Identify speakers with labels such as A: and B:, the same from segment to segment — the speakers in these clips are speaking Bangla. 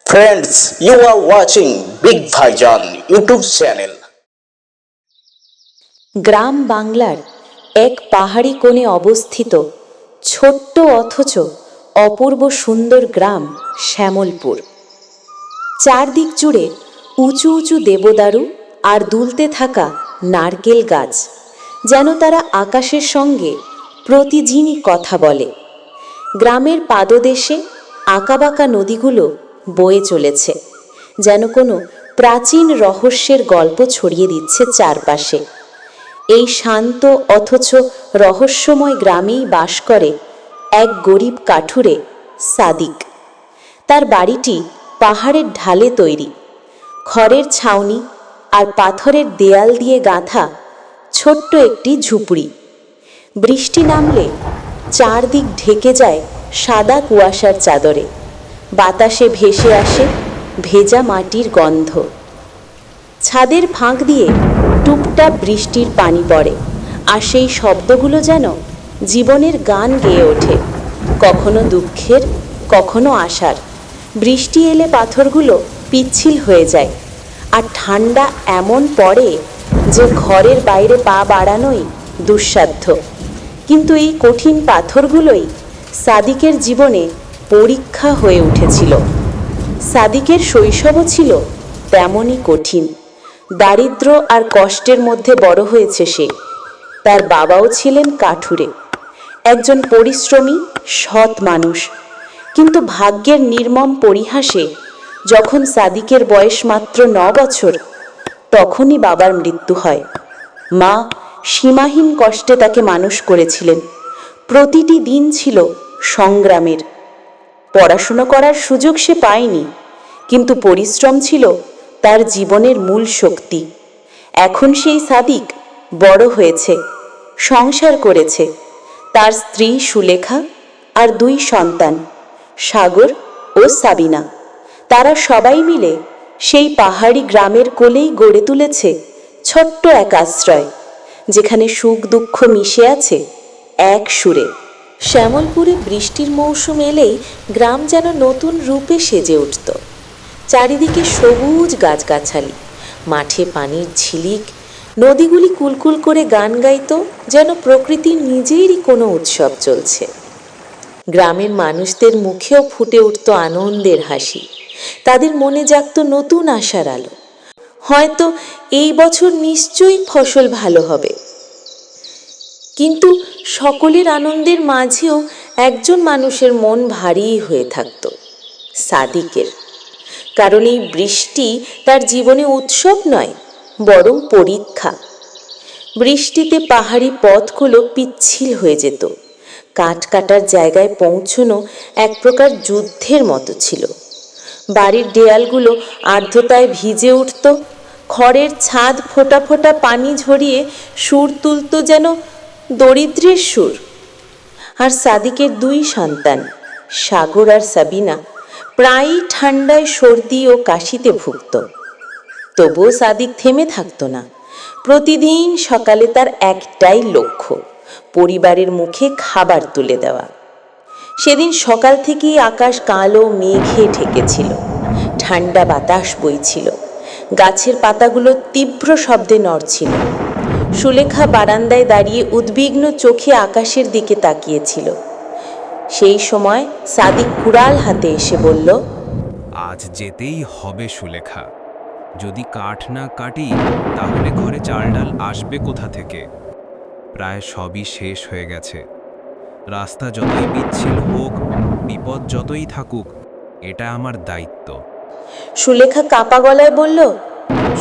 A: Friends, you are watching Big Bhaijan YouTube channel.
B: গ্রাম বাংলার এক পাহাড়ি কোণে অবস্থিত ছোট্ট অথচ অপূর্ব সুন্দর গ্রাম শ্যামলপুর। চারদিক জুড়ে উঁচু উঁচু দেবদারু আর দুলতে থাকা নারকেল গাছ, যেন তারা আকাশের সঙ্গে প্রতিদিনই কথা বলে। গ্রামের পাদদেশে আঁকাবাঁকা নদীগুলো বয়ে চলেছে, যেন কোনো প্রাচীন রহস্যের গল্প ছড়িয়ে দিচ্ছে চারপাশে। এই শান্ত অথচ রহস্যময় গ্রামেই বাস করে এক গরিব কাঠুরে সাদিক। তার বাড়িটি পাহাড়ের ঢালে তৈরি, খড়ের ছাউনি আর পাথরের দেয়াল দিয়ে গাঁথা ছোট্ট একটি ঝুপড়ি। বৃষ্টি নামলে চারদিক ঢেকে যায় সাদা কুয়াশার চাদরে, বাতাসে ভেসে আসে ভেজা মাটির গন্ধ। ছাদের ফাঁক দিয়ে টুপটাপ বৃষ্টির পানি পড়ে, আর সেই শব্দগুলো যেন জীবনের গান গেয়ে ওঠে, কখনো দুঃখের, কখনো আশার। বৃষ্টি এলে পাথরগুলো পিচ্ছিল হয়ে যায়, আর ঠান্ডা এমন পড়ে যে ঘরের বাইরে পা বাড়ানোই দুঃসাধ্য। কিন্তু এই কঠিন পাথরগুলোই সাদিকের জীবনে পরীক্ষা হয়ে উঠেছিল। সাদিকের শৈশবও ছিল তেমনই কঠিন। দারিদ্র্য আর কষ্টের মধ্যে বড় হয়েছে সে। তার বাবাও ছিলেন কাঠুরে, একজন পরিশ্রমী সৎ মানুষ। কিন্তু ভাগ্যের নির্মম পরিহাসে যখন সাদিকের বয়স মাত্র 9 বছর, তখনই বাবার মৃত্যু হয়। মা সীমাহীন কষ্টে তাকে মানুষ করেছিলেন। প্রতিটি দিন ছিল সংগ্রামের। পড়াশুনো করার সুযোগ সে পায়নি, কিন্তু পরিশ্রম ছিল তার জীবনের মূল শক্তি। এখন সেই সাদিক বড় হয়েছে, সংসার করেছে। তার স্ত্রী সুলেখা আর 2 সন্তান, সাগর ও সাবিনা। তারা সবাই মিলে সেই পাহাড়ি গ্রামের কোলেই গড়ে তুলেছে ছোট্ট এক আশ্রয়, যেখানে সুখ দুঃখ মিশে আছে এক সুরে। শ্যামলপুরে বৃষ্টির মৌসুম এলেই গ্রাম যেন নতুন রূপে সেজে উঠত। চারিদিকে সবুজ গাছগাছালি, মাঠে পানির ঝিলিক, নদীগুলি কুলকুল করে গান গাইত, যেন প্রকৃতির নিজেরই কোনো উৎসব চলছে। গ্রামের মানুষদের মুখেও ফুটে উঠত আনন্দের হাসি। তাদের মনে জাগত নতুন আশার আলো। হয়তো এই বছর নিশ্চয়ই ফসল ভালো হবে। কিন্তু সকলের আনন্দের মাঝেও একজন মানুষের মন ভারী হয়ে থাকত, সাদিকের। কারণ এই বৃষ্টি তার জীবনে উৎসব নয়, বরং পরীক্ষা। বৃষ্টিতে পাহাড়ি পথগুলো পিচ্ছিল হয়ে যেত। কাঠ কাটার জায়গায় পৌঁছনো এক প্রকার যুদ্ধের মতো ছিল। বাড়ির দেয়ালগুলো আর্দ্রতায় ভিজে উঠত, খড়ের ছাদ ফোঁটা ফোঁটা পানি ঝরিয়ে সুর তুলত, যেন দরিদ্রের সুর। আর সাদিকের 2 সন্তান, সাগর আর সাবিনা, প্রায়ই ঠান্ডায় সর্দি ও কাশিতে ভুগত। তবুও সাদিক থেমে থাকত না। প্রতিদিন সকালে তার একটাই লক্ষ্য, পরিবারের মুখে খাবার তুলে দেওয়া। সেদিন সকাল থেকেই আকাশ কালো মেঘে ঢেকেছিল, ঠান্ডা বাতাস বইছিল, গাছের পাতাগুলো তীব্র শব্দে নড়ছিল। সুলেখা বারান্দায় দাঁড়িয়ে উদ্বিগ্ন চোখে আকাশের দিকে তাকিয়েছিল। সেই সময় সাদিক কুড়াল হাতে এসে বলল,
C: আজ যেতেই হবে সুলেখা। যদি কাঠ না কাটি তাহলে ঘরে চাল ডাল আসবে কোথা থেকে? প্রায় সবই শেষ হয়ে গেছে। রাস্তা যতই পিচ্ছিল হোক, বিপদ যতই থাকুক, এটা আমার দায়িত্ব।
B: সুলেখা কাঁপা গলায় বলল,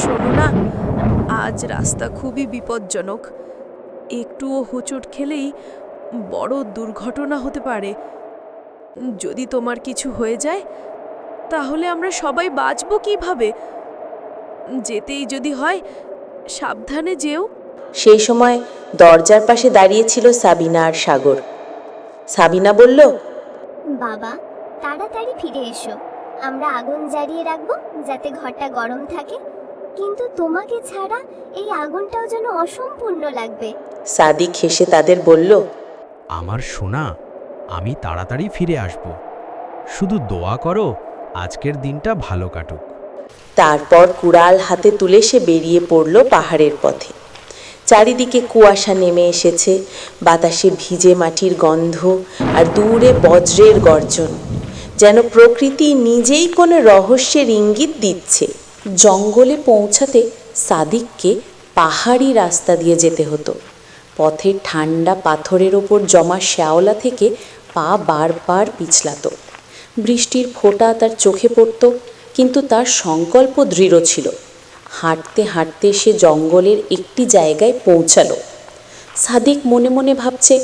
D: শোনো না, আজ রাস্তা খুবই বিপজ্জনক। একটুও হোঁচট খেলেই বড় দুর্ঘটনা হতে পারে। যদি তোমার কিছু হয়ে যায় তাহলে আমরা সবাই বাঁচবো কিভাবে? যেতেই যদি হয় সাবধানে যেও।
B: সেই সময় দরজার পাশে দাঁড়িয়েছিল সাবিনা আর সাগর। সাবিনা বলল,
E: বাবা, তাড়াতাড়ি ফিরে এসো। আমরা আগুন জ্বালিয়ে রাখবো যাতে ঘরটা গরম থাকে, কিন্তু তোমাকে ছাড়া এই আগুনটাও যেন অসম্পূর্ণ লাগবে।
B: সাদিক হেসে তাদের বলল,
F: আমার সোনা, আমি তাড়াতাড়ি ফিরে আসব। শুধু দোয়া করো
C: আজকের দিনটা ভালো কাটুক।
B: তারপর কুড়াল হাতে তুলে সে বেরিয়ে পড়ল পাহাড়ের পথে। চারিদিকে কুয়াশা নেমে এসেছে, বাতাসে ভিজে মাটির গন্ধ আর দূরে বজ্রের গর্জন, যেন প্রকৃতি নিজেই কোনো রহস্যের ইঙ্গিত দিচ্ছে। জঙ্গলে পৌঁছাতে সাদিককে পাহাড়ি রাস্তা দিয়ে যেতে হতো। পথে ঠান্ডা পাথরের ওপর জমা শ্যাওলা থেকে পা বারবার পিছলাতো। বৃষ্টির ফোঁটা তার চোখে পড়ত, কিন্তু তার সংকল্প দৃঢ় ছিল। হাঁটতে হাঁটতে সে জঙ্গলের একটি জায়গায় পৌঁছালো। সাদিক মনে মনে ভাবছে,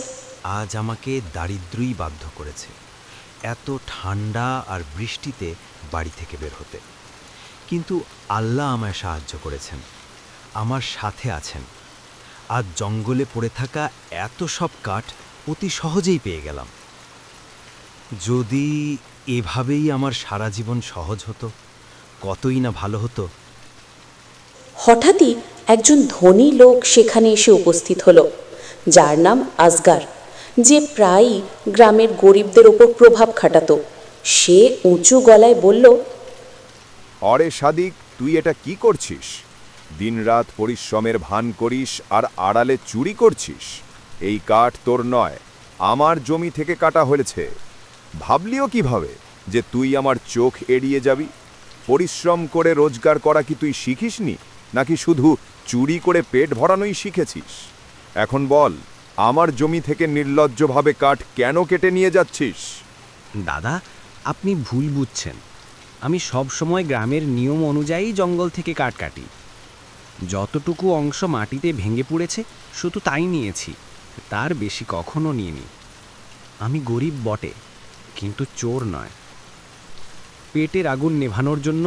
F: আজ আমাকে দারিদ্র্যই বাধ্য করেছে এত ঠান্ডা আর বৃষ্টিতে বাড়ি থেকে বের হতে। কিন্তু আল্লাহ আমায় সাহায্য করেছেন, আমার সাথে আছেন। আজ জঙ্গলে পড়ে থাকা এত সব কাঠ অতি সহজেই পেয়ে গেলাম। যদি এভাবেই আমার সারা জীবন সহজ হতো, কতই না ভালো হতো।
B: হঠাৎই একজন ধনী লোক সেখানে এসে উপস্থিত হলো, যার নাম আসগার, যে প্রায়ই গ্রামের গরিবদের ওপর প্রভাব খাটাতো। সে উঁচু গলায় বলল,
G: অরে সাদিক, তুই এটা কি করছিস? দিনরাত পরিশ্রমের ভান করিস আর আড়ালে চুরি করছিস। এই কাঠ তোর নয়, আমার জমি থেকে কাটা হয়েছে। ভাবলিও কিভাবে যে তুই আমার চোখ এড়িয়ে যাবি? পরিশ্রম করে রোজগার করা কি তুই শিখিসনি, নাকি শুধু চুরি করে পেট ভরানোই শিখেছিস? এখন বল, আমার জমি থেকে নির্লজ্জভাবে কাঠ কেন কেটে নিয়ে যাচ্ছিস?
C: দাদা, আপনি ভুল বুঝছেন। আমি সব সময় গ্রামের নিয়ম অনুযায়ী জঙ্গল থেকে কাঠ কাটি। যতটুকু অংশ মাটিতে ভেঙে পড়েছে শুধু তাই নিয়েছি, তার বেশি কখনো নিইনি। আমি গরিব বটে, কিন্তু চোর নয়। পেটের আগুন নেভানোর জন্য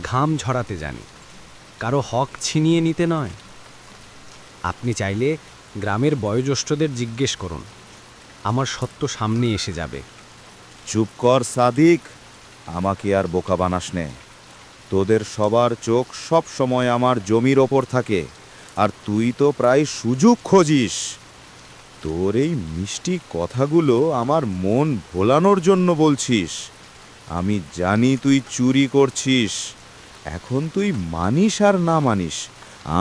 C: ঘাম ঝরাতে জানি, কারো হক ছিনিয়ে নিতে নয়। আপনি চাইলে গ্রামের বয়োজ্যেষ্ঠদের জিজ্ঞেস করুন, আমার সত্য সামনে এসে যাবে।
G: চুপ কর সাদিক, আমাকে আর বোকা বানাস নে। তোদের সবার চোখ সব সময় আমার জমির ওপর থাকে, আর তুই তো প্রায় সুযোগ খোঁজিস। তোর এই মিষ্টি কথাগুলো আমার মন ভোলানোর জন্য বলছিস। আমি জানি তুই চুরি করছিস। এখন তুই মানিস আর না মানিস,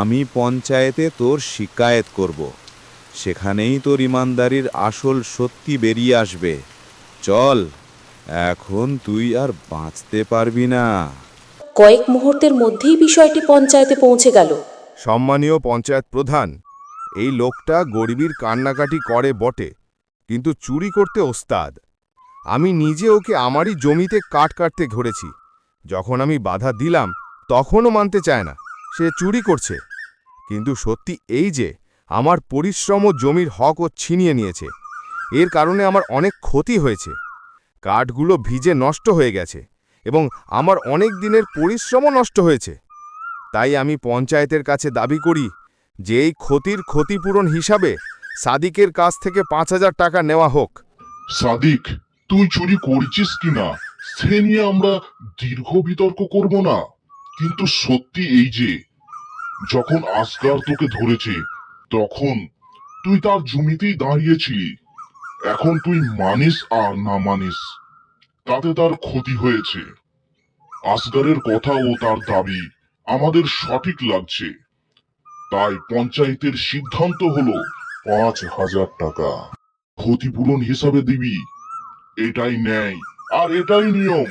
G: আমি পঞ্চায়েতে তোর শিকায়েত করব। সেখানেই তোর ইমানদারির আসল সত্যি বেরিয়ে আসবে। চল, এখন তুই আর বাঁচতে পারবি না।
B: কয়েক মুহূর্তের মধ্যেই বিষয়টি পঞ্চায়েতে পৌঁছে গেল।
G: সম্মানীয় পঞ্চায়েত প্রধান, এই লোকটা গরিবীর কান্নাকাটি করে বটে, কিন্তু চুরি করতে ওস্তাদ। আমি নিজে ওকে আমারই জমিতে কাঠ কাটতে ধরেছি। যখন আমি বাধা দিলাম তখনও মানতে চায় না, সে চুরি করছে। কিন্তু সত্যি এই যে আমার পরিশ্রম ও জমির হক ও ছিনিয়ে নিয়েছে। এর কারণে আমার অনেক ক্ষতি হয়েছে। কাঠগুলো ভিজে নষ্ট হয়ে গেছে এবং আমার অনেক দিনের পরিশ্রমও নষ্ট হয়েছে। তাই আমি পঞ্চায়েতের কাছে দাবি করি যে এই ক্ষতির ক্ষতিপূরণ হিসাবে সাদিকের কাছ থেকে ৫,০০০ টাকা নেওয়া হোক।
H: সাদিক, তুই চুরি করেছিস কিনা সে নিয়ে আমরা দীর্ঘ বিতর্ক করব না, কিন্তু সত্যি এই যে যখন আসগার তোকে ধরেছে তখন তুই তার জমিতেই দাঁড়িয়েছিলি। এখন তুই মানিস আর না মানিস, তাতে তার ক্ষতি হয়েছে। আসগারের কথা ও তার দাবি আমাদের সঠিক লাগছে, তাই পঞ্চায়েতের সিদ্ধান্ত হলো ৫,০০০ টাকা ক্ষতিপূরণ হিসাবে দিবি। এটাই ন্যায় আর এটাই নিয়ম।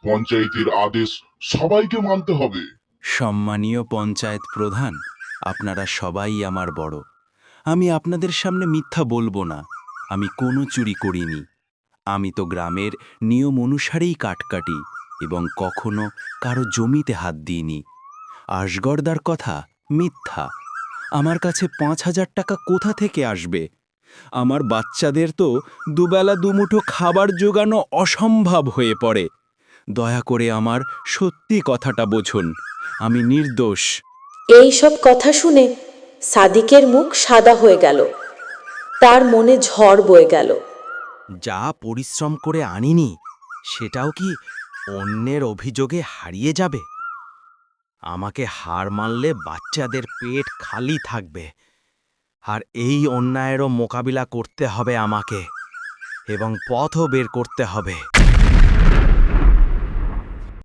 H: পঞ্চায়েতের আদেশ সবাইকে মানতে হবে।
F: সম্মানীয় পঞ্চায়েত প্রধান, আপনারা সবাই আমার বড়। আমি আপনাদের সামনে মিথ্যা বলবো না। আমি কোনো চুরি করিনি। আমি তো গ্রামের নিয়ম অনুসারেই কাঠ কাটি এবং কখনো কারো জমিতে হাত দিইনি। আসগরদার কথা মিথ্যা। আমার কাছে ৫,০০০ টাকা কোথা থেকে আসবে? আমার বাচ্চাদের তো দুবেলা দুমুঠো খাবার জোগানো অসম্ভব হয়ে পড়ে। দয়া করে আমার সত্যি কথাটা বুঝুন, আমি নির্দোষ।
B: এই সব কথা শুনে সাদিকের মুখ সাদা হয়ে গেল, তার মনে ঝড় বয়ে গেল।
F: যা পরিশ্রম করে আনিনি সেটাও কি অন্যের অভিযোগে হারিয়ে যাবে? আমাকে হার মানলে বাচ্চাদের পেট খালি থাকবে, আর এই অন্যায়েরও মোকাবিলা করতে হবে আমাকে, এবং পথও বের করতে হবে।